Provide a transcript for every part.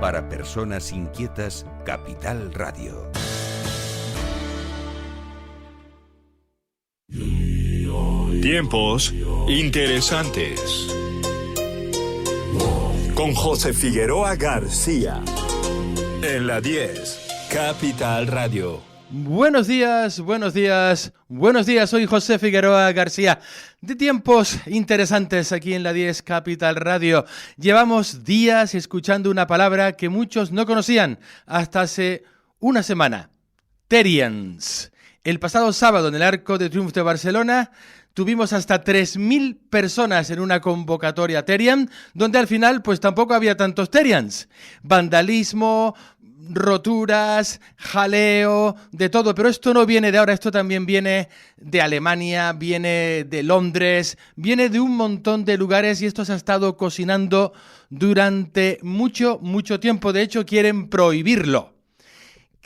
Para personas inquietas, Capital Radio. Tiempos interesantes. Con José Figueroa García. En la 10, Capital Radio. Buenos días, buenos días, buenos días. Soy José Figueroa García, de Tiempos Interesantes aquí en la 10 Capital Radio. Llevamos días escuchando una palabra que muchos no conocían hasta hace una semana. Terians. El pasado sábado en el Arco de Triunfo de Barcelona tuvimos hasta 3.000 personas en una convocatoria Terian, donde al final pues tampoco había tantos Terians. Vandalismo, roturas, jaleo, de todo, pero esto no viene de ahora, esto también viene de Alemania, viene de Londres, viene de un montón de lugares y esto se ha estado cocinando durante mucho tiempo. De hecho, quieren prohibirlo.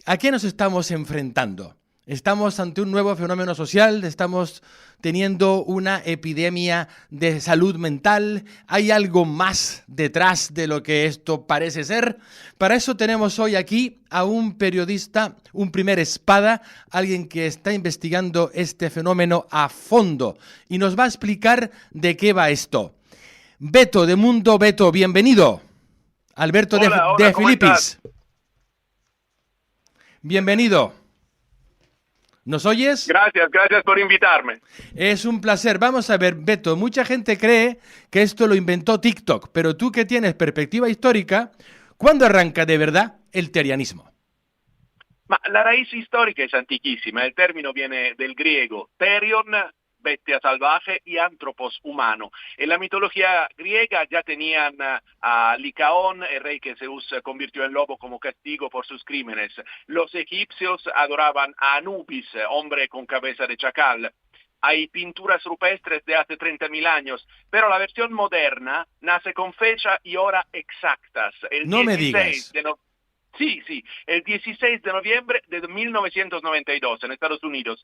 ¿A qué nos estamos enfrentando? Estamos ante un nuevo fenómeno social, estamos teniendo una epidemia de salud mental. ¿Hay algo más detrás de lo que esto parece ser? Para eso tenemos hoy aquí a un periodista, un primer espada, alguien que está investigando este fenómeno a fondo y nos va a explicar de qué va esto. Beto, de Mundo Beto, bienvenido. Alberto Hola, de ¿cómo Filipis. estás? Bienvenido. ¿Nos oyes? Gracias por invitarme. Es un placer. Vamos a ver, Beto, mucha gente cree que esto lo inventó TikTok, pero tú que tienes perspectiva histórica, ¿cuándo arranca de verdad el terianismo? Ma la raíz histórica es antiquísima. El término viene del griego terion, bestia salvaje, y antropos, humano. En la mitología griega ya tenían a Licaón, el rey que Zeus convirtió en lobo como castigo por sus crímenes. Los egipcios adoraban a Anubis, hombre con cabeza de chacal. Hay pinturas rupestres de hace 30.000 años, pero la versión moderna nace con fecha y hora exactas. El No me digas. Sí, el 16 de noviembre de 1992 en Estados Unidos,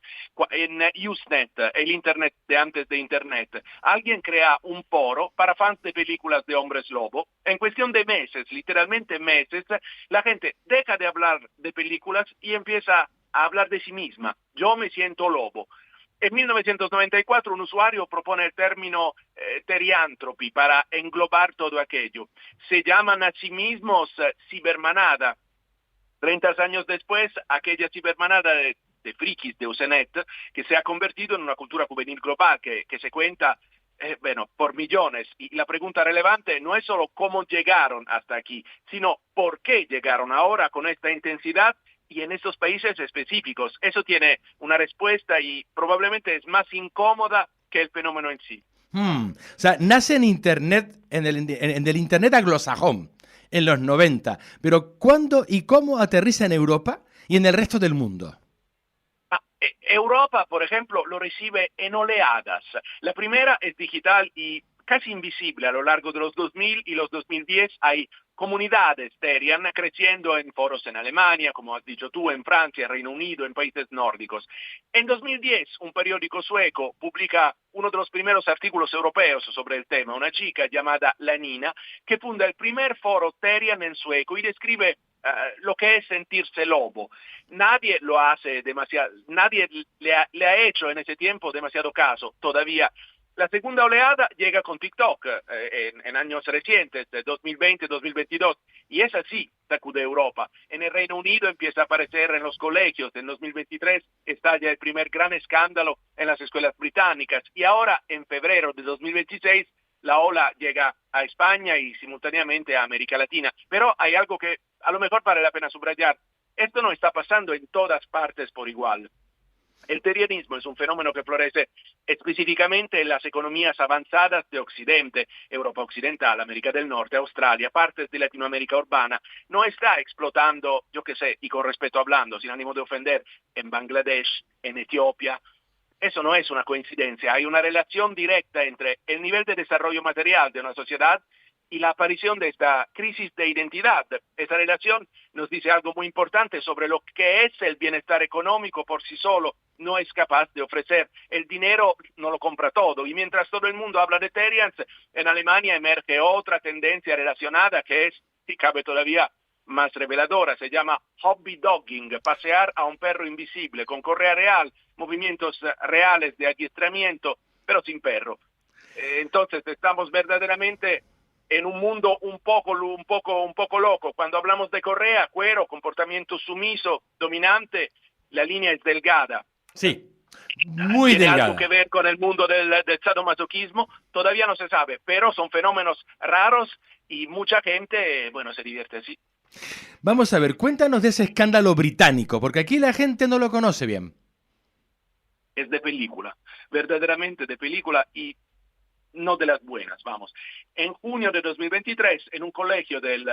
en Usenet, el Internet de antes de Internet, alguien crea un foro para fans de películas de hombres lobo. En cuestión de meses, literalmente meses, la gente deja de hablar de películas y empieza a hablar de sí misma. Yo me siento lobo. En 1994 un usuario propone el término teriantropy para englobar todo aquello. Se llaman a sí mismos cibermanada. 30 años después, aquella cibermanada de frikis de Usenet, que se ha convertido en una cultura juvenil global que se cuenta por millones. Y la pregunta relevante no es solo cómo llegaron hasta aquí, sino por qué llegaron ahora con esta intensidad y en estos países específicos. Eso tiene una respuesta y probablemente es más incómoda que el fenómeno en sí. O sea, nace en Internet, en el Internet anglosajón, en los 90. Pero ¿cuándo y cómo aterriza en Europa y en el resto del mundo? Europa, por ejemplo, lo recibe en oleadas. La primera es digital y casi invisible. A lo largo de los 2000 y los 2010 hay comunidades terian creciendo en foros en Alemania, como has dicho tú, en Francia, Reino Unido, en países nórdicos. En 2010, un periódico sueco publica uno de los primeros artículos europeos sobre el tema, una chica llamada Lanina, que funda el primer foro terian en sueco y describe lo que es sentirse lobo. Nadie lo hace demasiado, nadie le ha hecho en ese tiempo demasiado caso todavía. La segunda oleada llega con TikTok en años recientes, 2020-2022, y es así, sacude Europa. En el Reino Unido empieza a aparecer en los colegios, en 2023 estalla el primer gran escándalo en las escuelas británicas, y ahora, en febrero de 2026, la ola llega a España y simultáneamente a América Latina. Pero hay algo que a lo mejor vale la pena subrayar. Esto no está pasando en todas partes por igual. El terianismo es un fenómeno que florece específicamente en las economías avanzadas de Occidente, Europa Occidental, América del Norte, Australia, partes de Latinoamérica urbana. No está explotando, yo qué sé, y con respeto hablando, sin ánimo de ofender, en Bangladesh, en Etiopía. Eso no es una coincidencia, hay una relación directa entre el nivel de desarrollo material de una sociedad y la aparición de esta crisis de identidad. Esta relación nos dice algo muy importante sobre lo que es el bienestar económico por sí solo, no es capaz de ofrecer. El dinero no lo compra todo, y mientras todo el mundo habla de Terians, en Alemania emerge otra tendencia relacionada que es y cabe todavía más reveladora, se llama hobby dogging, pasear a un perro invisible, con correa real, movimientos reales de adiestramiento, pero sin perro. Entonces estamos verdaderamente en un mundo un poco loco. Cuando hablamos de correa, cuero, comportamiento sumiso, dominante, la línea es delgada. Sí, muy ¿Tiene delgada. algo que ver con el mundo del sadomasoquismo? Todavía no se sabe, pero son fenómenos raros y mucha gente, bueno, se divierte así. Vamos a ver, cuéntanos de ese escándalo británico, porque aquí la gente no lo conoce bien. Es de película, verdaderamente de película y no de las buenas, vamos. En junio de 2023, en un colegio del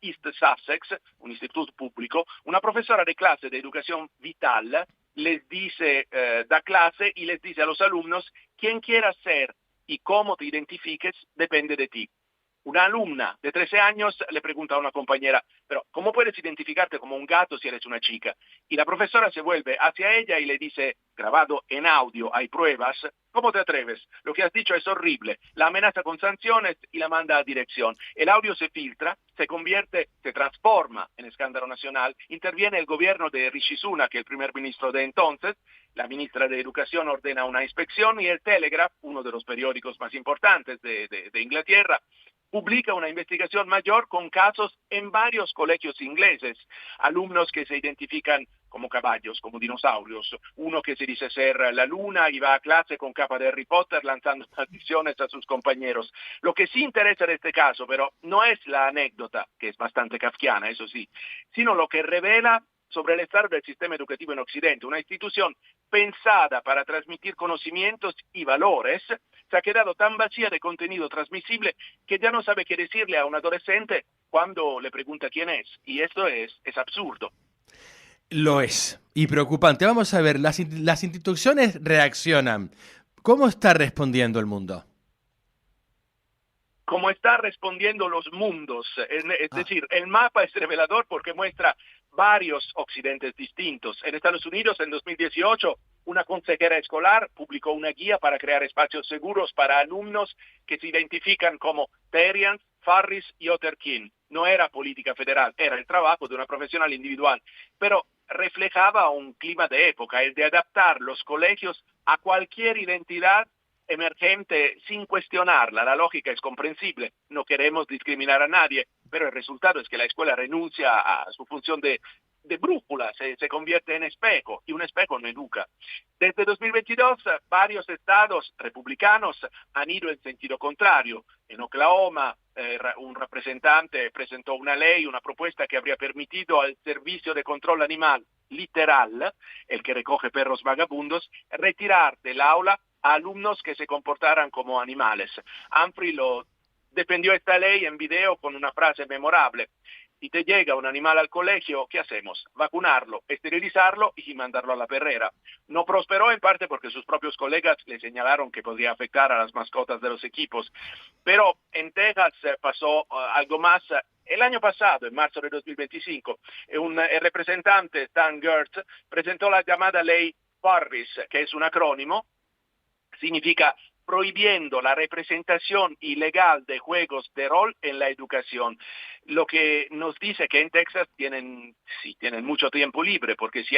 East Sussex, un instituto público, una profesora de clase de educación vital les dice, da clase y les dice a los alumnos, quien quieras ser y cómo te identifiques depende de ti. Una alumna de 13 años le pregunta a una compañera, pero ¿cómo puedes identificarte como un gato si eres una chica? Y la profesora se vuelve hacia ella y le dice, grabado en audio, hay pruebas, ¿cómo te atreves? Lo que has dicho es horrible. La amenaza con sanciones y la manda a dirección. El audio se filtra, se transforma en escándalo nacional, interviene el gobierno de Rishi Sunak, el primer ministro de entonces, la ministra de Educación ordena una inspección y el Telegraph, uno de los periódicos más importantes de Inglaterra, publica una investigación mayor con casos en varios colegios ingleses, alumnos que se identifican como caballos, como dinosaurios, uno que se dice ser la luna y va a clase con capa de Harry Potter lanzando maldiciones a sus compañeros. Lo que sí interesa de este caso, pero no es la anécdota, que es bastante kafkiana, eso sí, sino lo que revela sobre el estado del sistema educativo en Occidente, una institución pensada para transmitir conocimientos y valores, se ha quedado tan vacía de contenido transmisible que ya no sabe qué decirle a un adolescente cuando le pregunta quién es. Y esto es absurdo. Lo es. Y preocupante. Vamos a ver, las instituciones reaccionan. ¿Cómo está respondiendo el mundo? Como está respondiendo los mundos, es decir, el mapa es revelador porque muestra varios occidentes distintos. En Estados Unidos, en 2018, una consejera escolar publicó una guía para crear espacios seguros para alumnos que se identifican como Terians, Farris y Otterkin. No era política federal, era el trabajo de una profesional individual, pero reflejaba un clima de época, el de adaptar los colegios a cualquier identidad emergente sin cuestionarla. La lógica es comprensible, no queremos discriminar a nadie, pero el resultado es que la escuela renuncia a su función de brújula, se convierte en espejo, y un espejo no educa. Desde 2022, varios estados republicanos han ido en sentido contrario. En Oklahoma, un representante presentó una ley, una propuesta que habría permitido al Servicio de Control Animal, literal, el que recoge perros vagabundos, retirar del aula a alumnos que se comportaran como animales. Humphrey lo defendió esta ley en video con una frase memorable. Si te llega un animal al colegio, ¿qué hacemos? Vacunarlo, esterilizarlo y mandarlo a la perrera. No prosperó en parte porque sus propios colegas le señalaron que podría afectar a las mascotas de los equipos. Pero en Texas pasó algo más. El año pasado, en marzo de 2025, el representante Stan Gertz presentó la llamada ley Farris, que es un acrónimo, significa prohibiendo la representación ilegal de juegos de rol en la educación. Lo que nos dice que en Texas tienen mucho tiempo libre, porque si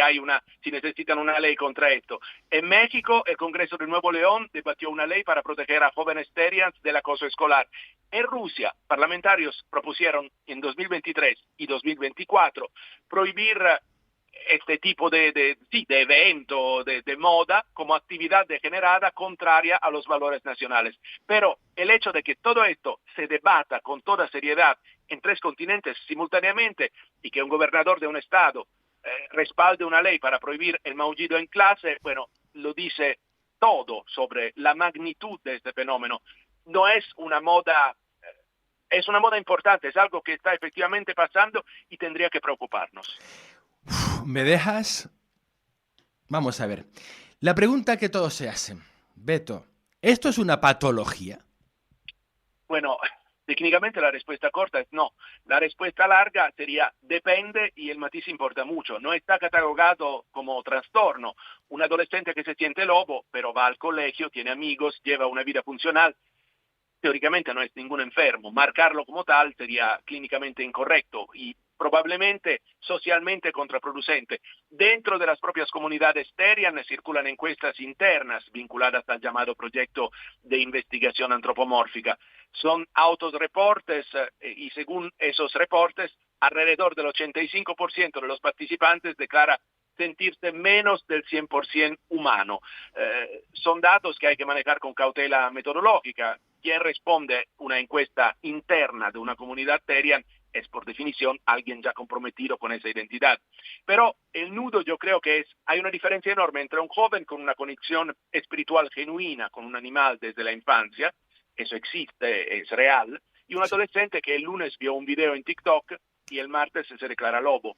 necesitan una ley contra esto. En México, el Congreso de Nuevo León debatió una ley para proteger a jóvenes Terians del acoso escolar. En Rusia, parlamentarios propusieron en 2023 y 2024 prohibir este tipo de evento, de moda, como actividad degenerada contraria a los valores nacionales. Pero el hecho de que todo esto se debata con toda seriedad en 3 continentes simultáneamente y que un gobernador de un estado respalde una ley para prohibir el maullido en clase, bueno, lo dice todo sobre la magnitud de este fenómeno. No es una moda, es una moda importante, es algo que está efectivamente pasando y tendría que preocuparnos. ¿Me dejas? Vamos a ver. La pregunta que todos se hacen. Beto, ¿esto es una patología? Bueno, técnicamente la respuesta corta es no. La respuesta larga sería depende y el matiz importa mucho. No está catalogado como trastorno. Un adolescente que se siente lobo, pero va al colegio, tiene amigos, lleva una vida funcional, teóricamente no es ningún enfermo. Marcarlo como tal sería clínicamente incorrecto y probablemente socialmente contraproducente. Dentro de las propias comunidades Terian circulan encuestas internas vinculadas al llamado proyecto de investigación antropomórfica. Son autorreportes y según esos reportes, alrededor del 85% de los participantes declara sentirse menos del 100% humano. Son datos que hay que manejar con cautela metodológica. Quien responde una encuesta interna de una comunidad Terian es por definición alguien ya comprometido con esa identidad. Pero el nudo yo creo que hay una diferencia enorme entre un joven con una conexión espiritual genuina con un animal desde la infancia, eso existe, es real, y un adolescente que el lunes vio un video en TikTok y el martes se declara lobo.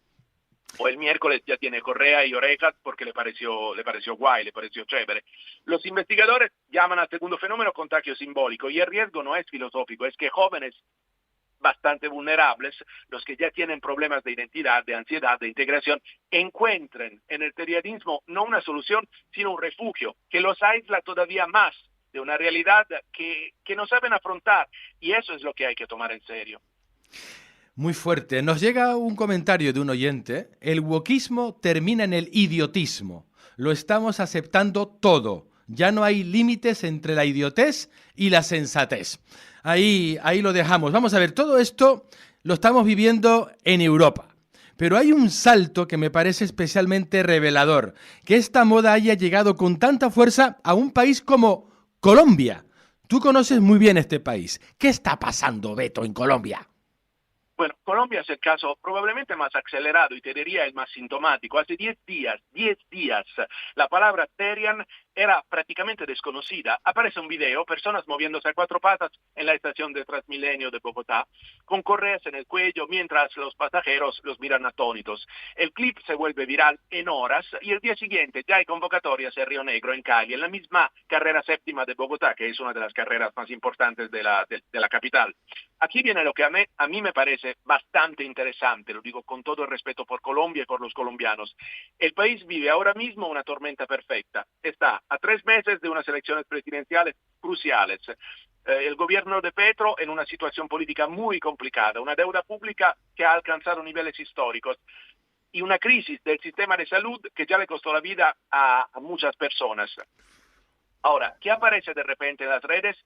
O el miércoles ya tiene correa y orejas porque le pareció guay, le pareció chévere. Los investigadores llaman al segundo fenómeno contagio simbólico y el riesgo no es filosófico, es que jóvenes bastante vulnerables, los que ya tienen problemas de identidad, de ansiedad, de integración, encuentren en el terianismo no una solución, sino un refugio que los aísla todavía más de una realidad que no saben afrontar, y eso es lo que hay que tomar en serio. Muy fuerte. Nos llega un comentario de un oyente. El wokismo termina en el idiotismo. Lo estamos aceptando todo. Ya no hay límites entre la idiotez y la sensatez. Ahí lo dejamos. Vamos a ver, todo esto lo estamos viviendo en Europa. Pero hay un salto que me parece especialmente revelador. Que esta moda haya llegado con tanta fuerza a un país como Colombia. Tú conoces muy bien este país. ¿Qué está pasando, Beto, en Colombia? Bueno, Colombia es el caso probablemente más acelerado y te diría el más sintomático. Hace 10 días, la palabra Terian era prácticamente desconocida. Aparece un video, personas moviéndose a cuatro patas en la estación de Transmilenio de Bogotá, con correas en el cuello, mientras los pasajeros los miran atónitos. El clip se vuelve viral en horas y el día siguiente ya hay convocatorias en Río Negro, en Cali, en la misma carrera séptima de Bogotá, que es una de las carreras más importantes de la capital. Aquí viene lo que a mí me parece bastante interesante, lo digo con todo el respeto por Colombia y por los colombianos. El país vive ahora mismo una tormenta perfecta. Está a 3 meses de unas elecciones presidenciales cruciales. El gobierno de Petro en una situación política muy complicada, una deuda pública que ha alcanzado niveles históricos y una crisis del sistema de salud que ya le costó la vida a muchas personas. Ahora, ¿qué aparece de repente en las redes?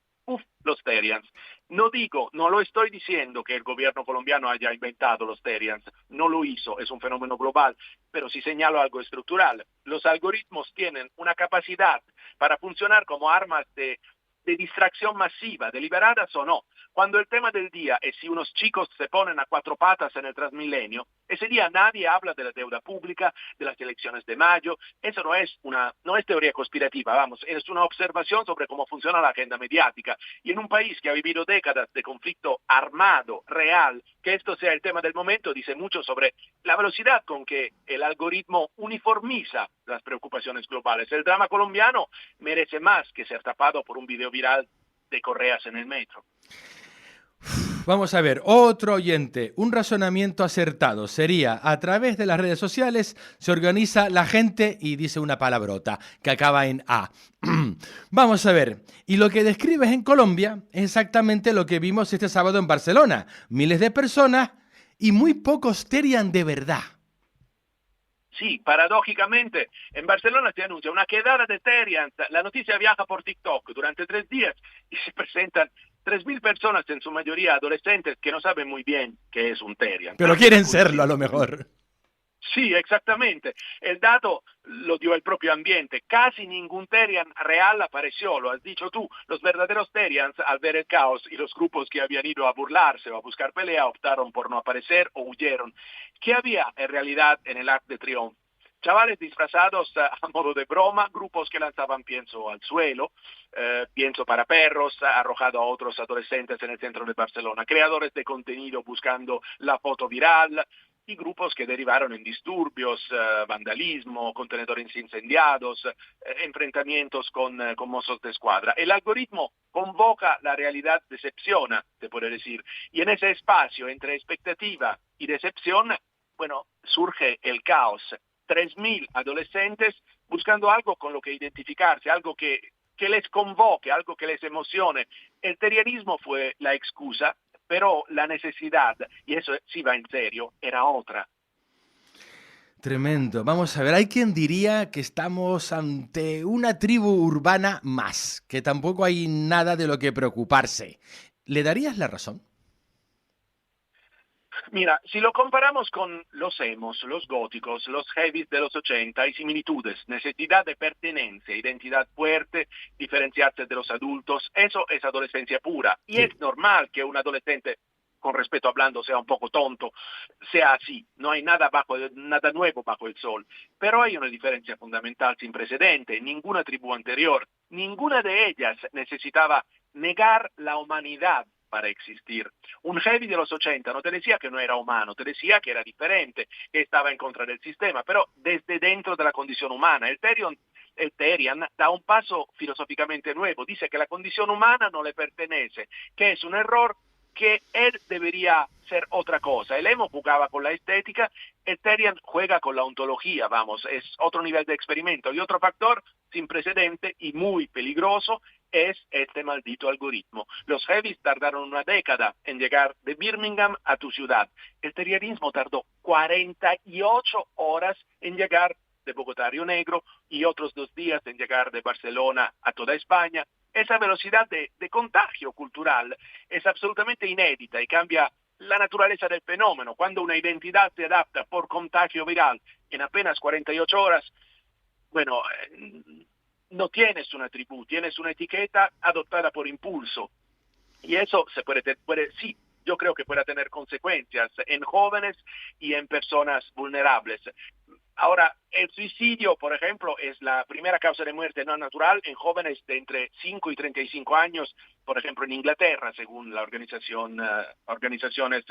Los Terians. No lo estoy diciendo que el gobierno colombiano haya inventado los Terians, no lo hizo, es un fenómeno global, pero sí señalo algo estructural. Los algoritmos tienen una capacidad para funcionar como armas de distracción masiva, deliberadas o no. Cuando el tema del día es si unos chicos se ponen a cuatro patas en el Transmilenio, ese día nadie habla de la deuda pública, de las elecciones de mayo. Eso no es teoría conspirativa, vamos, es una observación sobre cómo funciona la agenda mediática. Y en un país que ha vivido décadas de conflicto armado, real, que esto sea el tema del momento, dice mucho sobre la velocidad con que el algoritmo uniformiza las preocupaciones globales. El drama colombiano merece más que ser tapado por un video viral de correas en el metro. Vamos a ver, otro oyente, un razonamiento acertado sería, a través de las redes sociales se organiza la gente y dice una palabrota que acaba en A. Vamos a ver, y lo que describes en Colombia es exactamente lo que vimos este sábado en Barcelona. Miles de personas y muy pocos Terian de verdad. Sí, paradójicamente, en Barcelona se anuncia una quedada de Terians. La noticia viaja por TikTok durante 3 días y se presentan 3.000 personas, en su mayoría adolescentes, que no saben muy bien qué es un Terian. Pero quieren serlo a lo mejor. Sí, exactamente. El dato lo dio el propio ambiente. Casi ningún Terian real apareció, lo has dicho tú. Los verdaderos Terians, al ver el caos y los grupos que habían ido a burlarse o a buscar pelea, optaron por no aparecer o huyeron. ¿Qué había en realidad en el Arc de Triomphe? Chavales disfrazados a modo de broma, grupos que lanzaban pienso al suelo, pienso para perros, arrojado a otros adolescentes en el centro de Barcelona, creadores de contenido buscando la foto viral, y grupos que derivaron en disturbios, vandalismo, contenedores incendiados, enfrentamientos con mozos de escuadra. El algoritmo convoca la realidad, decepciona, te puedo decir, y en ese espacio entre expectativa y decepción, bueno, surge el caos. 3.000 adolescentes buscando algo con lo que identificarse, algo que que les convoque, algo que les emocione. El terianismo fue la excusa, pero la necesidad, y eso sí va en serio, era otra. Tremendo. Vamos a ver, hay quien diría que estamos ante una tribu urbana más, que tampoco hay nada de lo que preocuparse. ¿Le darías la razón? Mira, si lo comparamos con los emos, los góticos, los heavies de los 80, hay similitudes, necesidad de pertenencia, identidad fuerte, diferenciarse de los adultos, eso es adolescencia pura. Y Sí. es normal que un adolescente, con respeto hablando, sea un poco tonto, sea así, no hay nada nuevo bajo el sol. Pero hay una diferencia fundamental sin precedente, ninguna tribu anterior, ninguna de ellas necesitaba negar la humanidad para existir. Un heavy de los 80 no te decía que no era humano, te decía que era diferente, que estaba en contra del sistema, pero desde dentro de la condición humana. El Terian da un paso filosóficamente nuevo, dice que la condición humana no le pertenece, que es un error, que él debería ser otra cosa. El emo jugaba con la estética, el Terian juega con la ontología, vamos, es otro nivel de experimento. Y otro factor sin precedente y muy peligroso es este maldito algoritmo. Los heavies tardaron una década en llegar de Birmingham a tu ciudad. El terianismo tardó 48 horas en llegar de Bogotá a Río Negro y otros 2 días en llegar de Barcelona a toda España. Esa velocidad de contagio cultural es absolutamente inédita y cambia la naturaleza del fenómeno. Cuando una identidad se adapta por contagio viral en apenas 48 horas, bueno, no tienes una tribu, tienes una etiqueta adoptada por impulso. Y eso sí, yo creo que puede tener consecuencias en jóvenes y en personas vulnerables. Ahora, el suicidio, por ejemplo, es la primera causa de muerte no natural en jóvenes de entre 5 y 35 años, por ejemplo, en Inglaterra, según la organizaciones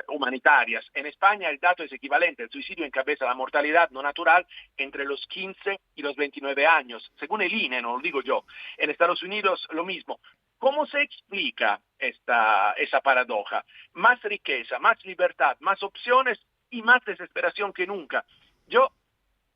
humanitarias. En España el dato es equivalente, el suicidio encabeza la mortalidad no natural entre los 15 y los 29 años, según el INE, no lo digo yo. En Estados Unidos lo mismo. ¿Cómo se explica esa paradoja? Más riqueza, más libertad, más opciones y más desesperación que nunca. Yo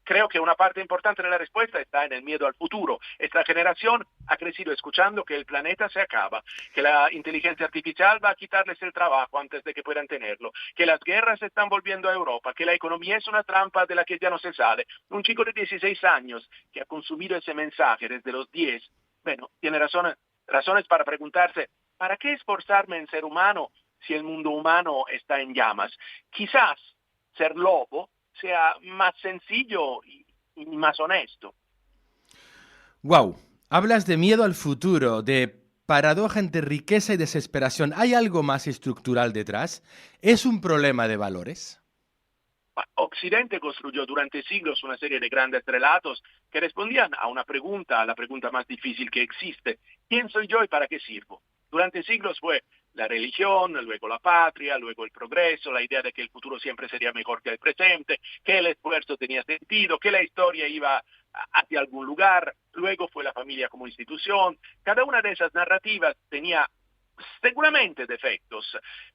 creo que una parte importante de la respuesta está en el miedo al futuro. Esta generación ha crecido escuchando que el planeta se acaba, que la inteligencia artificial va a quitarles el trabajo antes de que puedan tenerlo, que las guerras se están volviendo a Europa, que la economía es una trampa de la que ya no se sale. Un chico de 16 años que ha consumido ese mensaje desde los 10, bueno, tiene razones para preguntarse, ¿para qué esforzarme en ser humano si el mundo humano está en llamas? Quizás ser lobo sea más sencillo y más honesto. Wow, hablas de miedo al futuro, de paradoja entre riqueza y desesperación. ¿Hay algo más estructural detrás? ¿Es un problema de valores? Occidente construyó durante siglos una serie de grandes relatos que respondían a una pregunta, a la pregunta más difícil que existe. ¿Quién soy yo y para qué sirvo? Durante siglos fue la religión, luego la patria, luego el progreso, la idea de que el futuro siempre sería mejor que el presente, que el esfuerzo tenía sentido, que la historia iba hacia algún lugar, luego fue la familia como institución. Cada una de esas narrativas tenía seguramente defectos,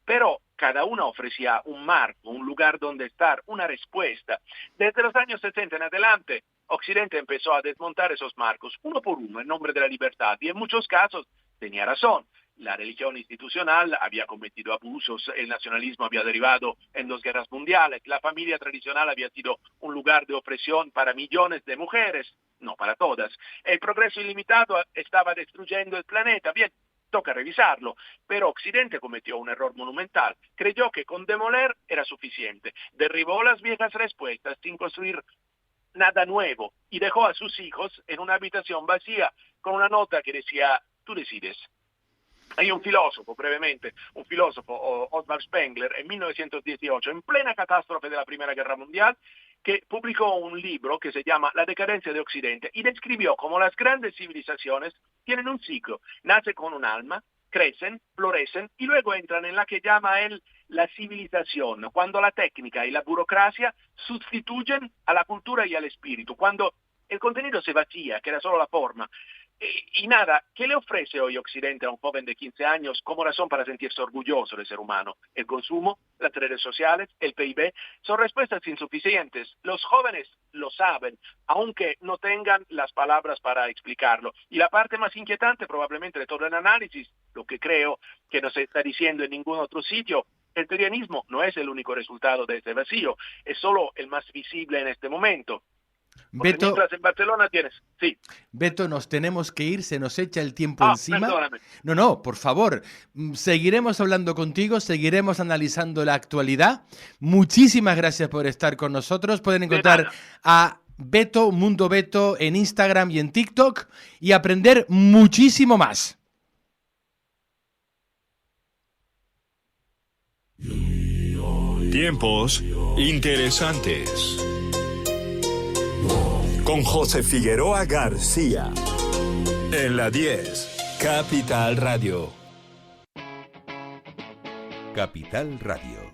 pero cada una ofrecía un marco, un lugar donde estar, una respuesta. Desde los años 60 en adelante, Occidente empezó a desmontar esos marcos, uno por uno, en nombre de la libertad, y en muchos casos tenía razón. La religión institucional había cometido abusos, el nacionalismo había derivado en 2 guerras mundiales, la familia tradicional había sido un lugar de opresión para millones de mujeres, no para todas. El progreso ilimitado estaba destruyendo el planeta. Bien, toca revisarlo, pero Occidente cometió un error monumental. Creyó que con demoler era suficiente, derribó las viejas respuestas sin construir nada nuevo y dejó a sus hijos en una habitación vacía con una nota que decía, tú decides. Hay un filósofo, brevemente, Oswald Spengler, en 1918, en plena catástrofe de la Primera Guerra Mundial, que publicó un libro que se llama La decadencia de Occidente y describió cómo las grandes civilizaciones tienen un ciclo. Nace con un alma, crecen, florecen y luego entran en la que llama él la civilización, cuando la técnica y la burocracia sustituyen a la cultura y al espíritu, cuando el contenido se vacía, queda solo la forma. Y nada, ¿qué le ofrece hoy Occidente a un joven de 15 años como razón para sentirse orgulloso de ser humano? El consumo, las redes sociales, el PIB, son respuestas insuficientes. Los jóvenes lo saben, aunque no tengan las palabras para explicarlo. Y la parte más inquietante probablemente de todo el análisis, lo que creo que no se está diciendo en ningún otro sitio, el periodismo no es el único resultado de este vacío, es solo el más visible en este momento. Beto, mientras en Barcelona tienes... Sí. Beto, nos tenemos que ir, se nos echa el tiempo encima. Perdóname. No, por favor. Seguiremos hablando contigo, seguiremos analizando la actualidad. Muchísimas gracias por estar con nosotros. Pueden encontrar a Beto, Mundo Beto, en Instagram y en TikTok y aprender muchísimo más. Tiempos interesantes. Con José Figueroa García. En la 10, Capital Radio. Capital Radio.